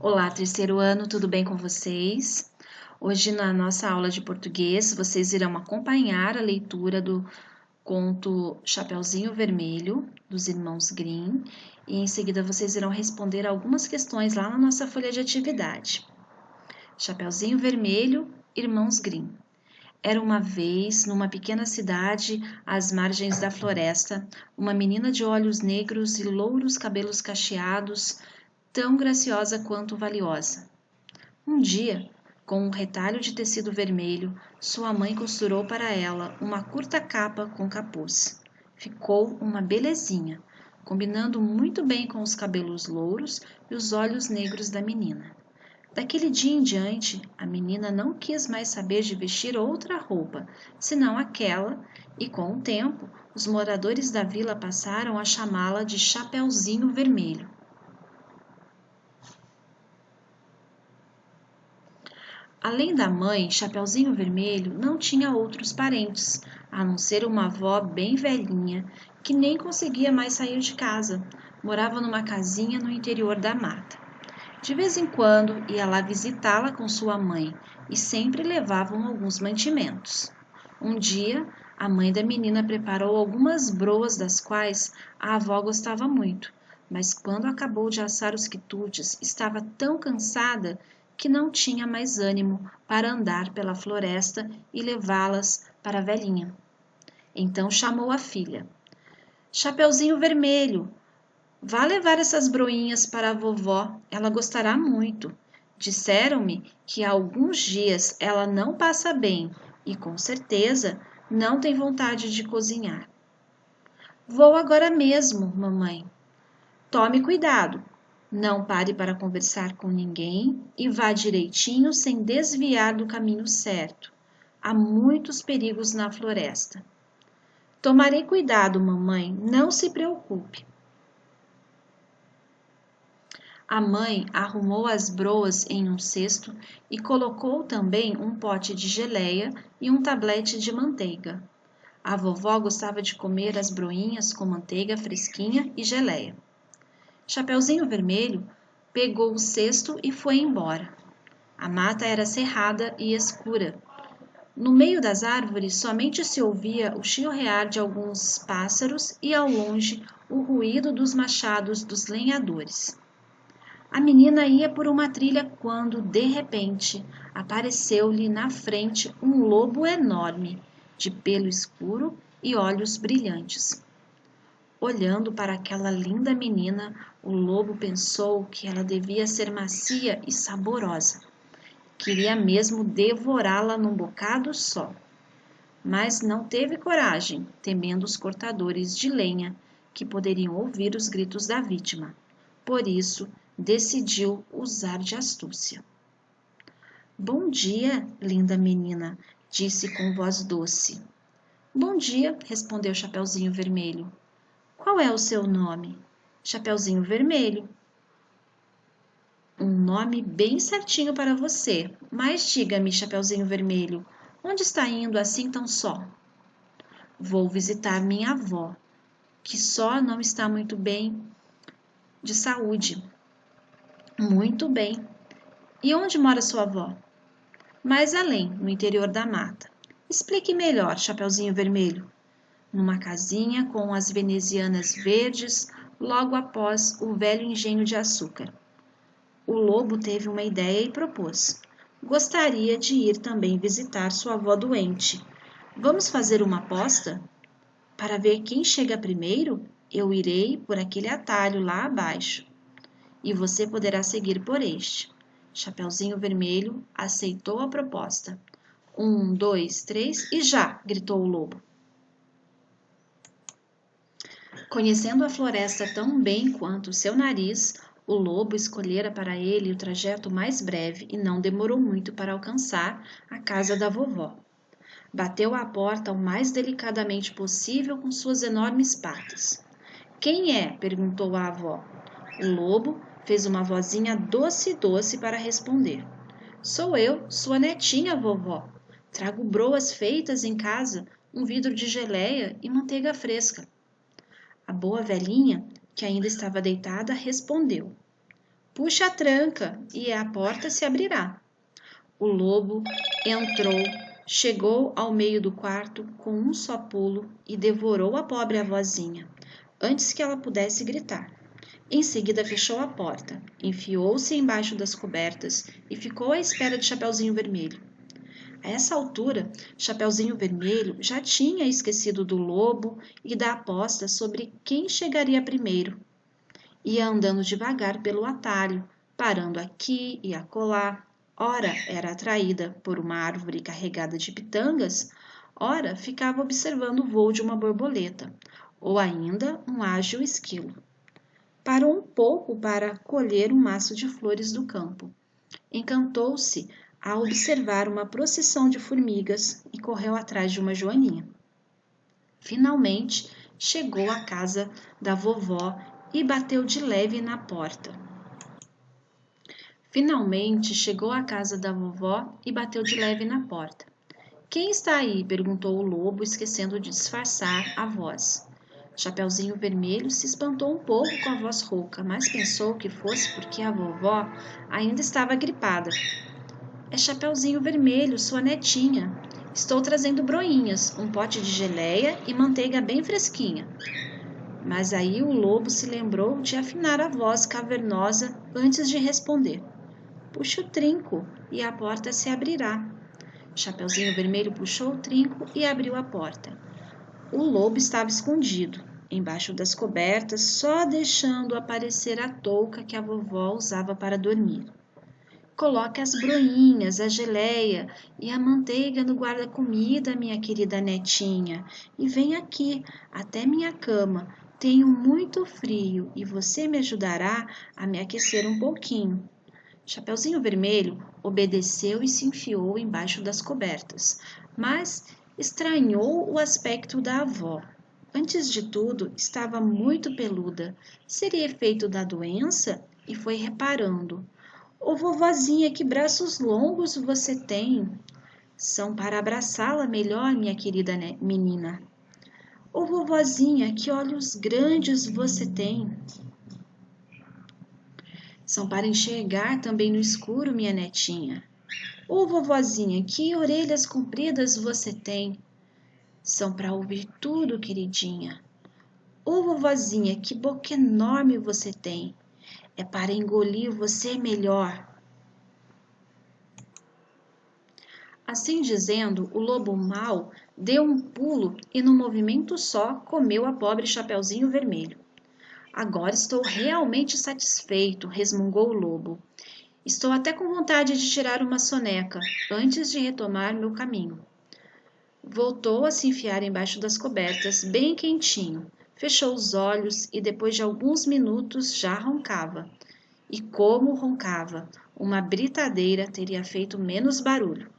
Olá, terceiro ano, tudo bem com vocês? Hoje, na nossa aula de português, vocês irão acompanhar a leitura do conto Chapeuzinho Vermelho, dos irmãos Grimm, e em seguida vocês irão responder algumas questões lá na nossa folha de atividade. Chapeuzinho Vermelho, Irmãos Grimm. Era uma vez, numa pequena cidade, às margens da floresta, uma menina de olhos negros e louros cabelos cacheados, tão graciosa quanto valiosa. Um dia, com um retalho de tecido vermelho, sua mãe costurou para ela uma curta capa com capuz. Ficou uma belezinha, combinando muito bem com os cabelos louros e os olhos negros da menina. Daquele dia em diante, a menina não quis mais saber de vestir outra roupa, senão aquela, e com o tempo, os moradores da vila passaram a chamá-la de Chapeuzinho Vermelho. Além da mãe, Chapeuzinho Vermelho não tinha outros parentes, a não ser uma avó bem velhinha, que nem conseguia mais sair de casa. Morava numa casinha no interior da mata. De vez em quando ia lá visitá-la com sua mãe e sempre levavam alguns mantimentos. Um dia, a mãe da menina preparou algumas broas das quais a avó gostava muito, mas quando acabou de assar os quitutes, estava tão cansada que não tinha mais ânimo para andar pela floresta e levá-las para a velhinha. Então chamou a filha. Chapeuzinho Vermelho, vá levar essas broinhas para a vovó, ela gostará muito. Disseram-me que há alguns dias ela não passa bem e com certeza não tem vontade de cozinhar. Vou agora mesmo, mamãe. Tome cuidado. Não pare para conversar com ninguém e vá direitinho sem desviar do caminho certo. Há muitos perigos na floresta. Tomarei cuidado, mamãe, não se preocupe. A mãe arrumou as broas em um cesto e colocou também um pote de geleia e um tablete de manteiga. A vovó gostava de comer as broinhas com manteiga fresquinha e geleia. Chapeuzinho Vermelho pegou o cesto e foi embora. A mata era cerrada e escura. No meio das árvores somente se ouvia o chilrear de alguns pássaros e ao longe o ruído dos machados dos lenhadores. A menina ia por uma trilha quando, de repente, apareceu-lhe na frente um lobo enorme, de pelo escuro e olhos brilhantes. Olhando para aquela linda menina, o lobo pensou que ela devia ser macia e saborosa. Queria mesmo devorá-la num bocado só. Mas não teve coragem, temendo os cortadores de lenha, que poderiam ouvir os gritos da vítima. Por isso, decidiu usar de astúcia. Bom dia, linda menina, disse com voz doce. Bom dia, respondeu Chapeuzinho Vermelho. Qual é o seu nome? Chapeuzinho Vermelho. Um nome bem certinho para você. Mas diga-me, Chapeuzinho Vermelho, onde está indo assim tão só? Vou visitar minha avó, que só não está muito bem de saúde. Muito bem. E onde mora sua avó? Mais além, no interior da mata. Explique melhor, Chapeuzinho Vermelho. Numa casinha com as venezianas verdes, logo após o velho engenho de açúcar. O lobo teve uma ideia e propôs. Gostaria de ir também visitar sua avó doente. Vamos fazer uma aposta? Para ver quem chega primeiro, eu irei por aquele atalho lá abaixo. E você poderá seguir por este. Chapeuzinho Vermelho aceitou a proposta. 1, 2, 3 e já! Gritou o lobo. Conhecendo a floresta tão bem quanto seu nariz, o lobo escolhera para ele o trajeto mais breve e não demorou muito para alcançar a casa da vovó. Bateu à porta o mais delicadamente possível com suas enormes patas. Quem é? Perguntou a avó. O lobo fez uma vozinha doce para responder. Sou eu, sua netinha, vovó. Trago broas feitas em casa, um vidro de geleia e manteiga fresca. A boa velhinha, que ainda estava deitada, respondeu. Puxa a tranca e a porta se abrirá. O lobo entrou, chegou ao meio do quarto com um só pulo e devorou a pobre avózinha, antes que ela pudesse gritar. Em seguida fechou a porta, enfiou-se embaixo das cobertas e ficou à espera de Chapeuzinho Vermelho. A essa altura, Chapeuzinho Vermelho já tinha esquecido do lobo e da aposta sobre quem chegaria primeiro. Ia andando devagar pelo atalho, parando aqui e acolá. Ora era atraída por uma árvore carregada de pitangas, ora ficava observando o voo de uma borboleta, ou ainda um ágil esquilo. Parou um pouco para colher um maço de flores do campo. Encantou-se a observar uma procissão de formigas e correu atrás de uma joaninha. Finalmente chegou à casa da vovó e bateu de leve na porta. Quem está aí? Perguntou o lobo, esquecendo de disfarçar a voz. Chapeuzinho Vermelho se espantou um pouco com a voz rouca, mas pensou que fosse porque a vovó ainda estava gripada. É Chapeuzinho Vermelho, sua netinha. Estou trazendo broinhas, um pote de geleia e manteiga bem fresquinha. Mas aí o lobo se lembrou de afinar a voz cavernosa antes de responder. Puxe o trinco e a porta se abrirá. Chapeuzinho Vermelho puxou o trinco e abriu a porta. O lobo estava escondido, embaixo das cobertas, só deixando aparecer a touca que a vovó usava para dormir. Coloque as broinhas, a geleia e a manteiga no guarda-comida, minha querida netinha, e vem aqui, até minha cama. Tenho muito frio e você me ajudará a me aquecer um pouquinho. Chapeuzinho Vermelho obedeceu e se enfiou embaixo das cobertas, mas estranhou o aspecto da avó. Antes de tudo, estava muito peluda. Seria efeito da doença? E foi reparando. Ô vovozinha, que braços longos você tem! São para abraçá-la melhor, minha querida menina. Ô vovozinha, que olhos grandes você tem! São para enxergar também no escuro, minha netinha. Ô vovozinha, que orelhas compridas você tem! São para ouvir tudo, queridinha. Ô vovozinha, que boca enorme você tem! É para engolir você melhor. Assim dizendo, o lobo mau deu um pulo e, num movimento só, comeu a pobre Chapeuzinho Vermelho. Agora estou realmente satisfeito, resmungou o lobo. Estou até com vontade de tirar uma soneca, antes de retomar meu caminho. Voltou a se enfiar embaixo das cobertas, bem quentinho. Fechou os olhos e, depois de alguns minutos, já roncava. E como roncava! Uma britadeira teria feito menos barulho.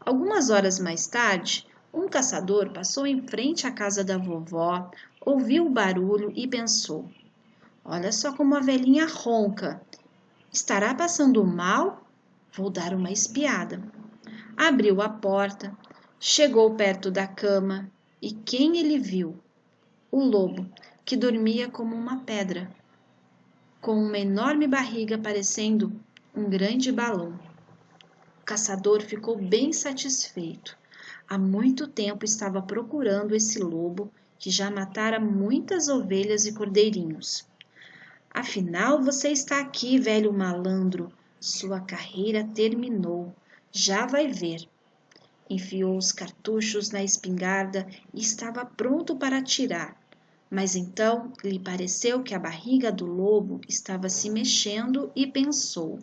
Algumas horas mais tarde, um caçador passou em frente à casa da vovó, ouviu o barulho e pensou: olha só como a velhinha ronca. Estará passando mal? Vou dar uma espiada. Abriu a porta, chegou perto da cama e quem ele viu? O lobo, que dormia como uma pedra, com uma enorme barriga parecendo um grande balão. O caçador ficou bem satisfeito. Há muito tempo estava procurando esse lobo que já matara muitas ovelhas e cordeirinhos. Afinal, você está aqui, velho malandro. Sua carreira terminou. Já vai ver. Enfiou os cartuchos na espingarda e estava pronto para atirar. Mas então lhe pareceu que a barriga do lobo estava se mexendo e pensou: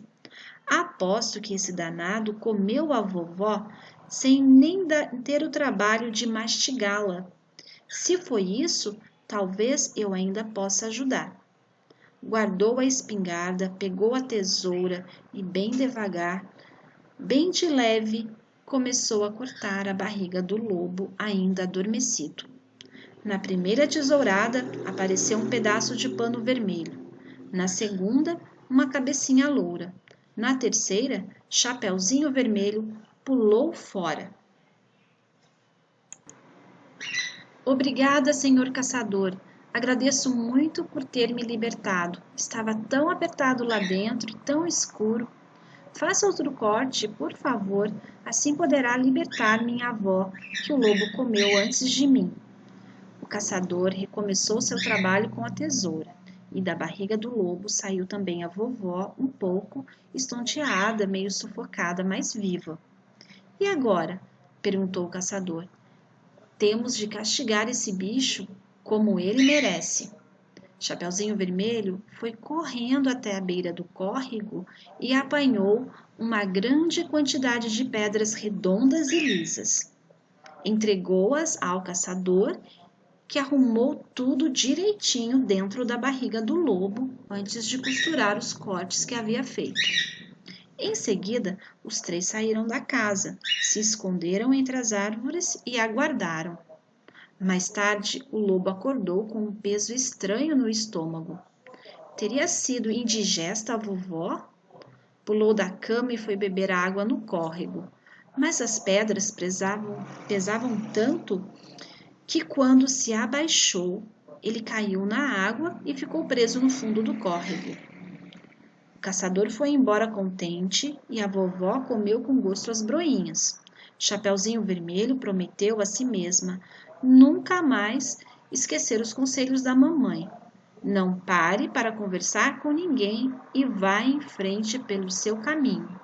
aposto que esse danado comeu a vovó sem nem ter o trabalho de mastigá-la. Se foi isso, talvez eu ainda possa ajudar. Guardou a espingarda, pegou a tesoura e bem devagar, bem de leve, começou a cortar a barriga do lobo ainda adormecido. Na primeira tesourada apareceu um pedaço de pano vermelho. Na segunda, uma cabecinha loura. Na terceira, Chapeuzinho Vermelho pulou fora. Obrigada, senhor caçador. Agradeço muito por ter me libertado. Estava tão apertado lá dentro, tão escuro. Faça outro corte, por favor, assim poderá libertar minha avó, que o lobo comeu antes de mim. O caçador recomeçou seu trabalho com a tesoura, e da barriga do lobo saiu também a vovó, um pouco estonteada, meio sufocada, mas viva. E agora? Perguntou o caçador. Temos de castigar esse bicho como ele merece. Chapeuzinho Vermelho foi correndo até a beira do córrego e apanhou uma grande quantidade de pedras redondas e lisas. Entregou-as ao caçador, que arrumou tudo direitinho dentro da barriga do lobo antes de costurar os cortes que havia feito. Em seguida, os três saíram da casa, se esconderam entre as árvores e aguardaram. Mais tarde, o lobo acordou com um peso estranho no estômago. Teria sido indigesta a vovó? Pulou da cama e foi beber água no córrego. Mas as pedras pesavam tanto que, quando se abaixou, ele caiu na água e ficou preso no fundo do córrego. O caçador foi embora contente e a vovó comeu com gosto as broinhas. Chapeuzinho Vermelho prometeu a si mesma nunca mais esquecer os conselhos da mamãe. Não pare para conversar com ninguém e vá em frente pelo seu caminho.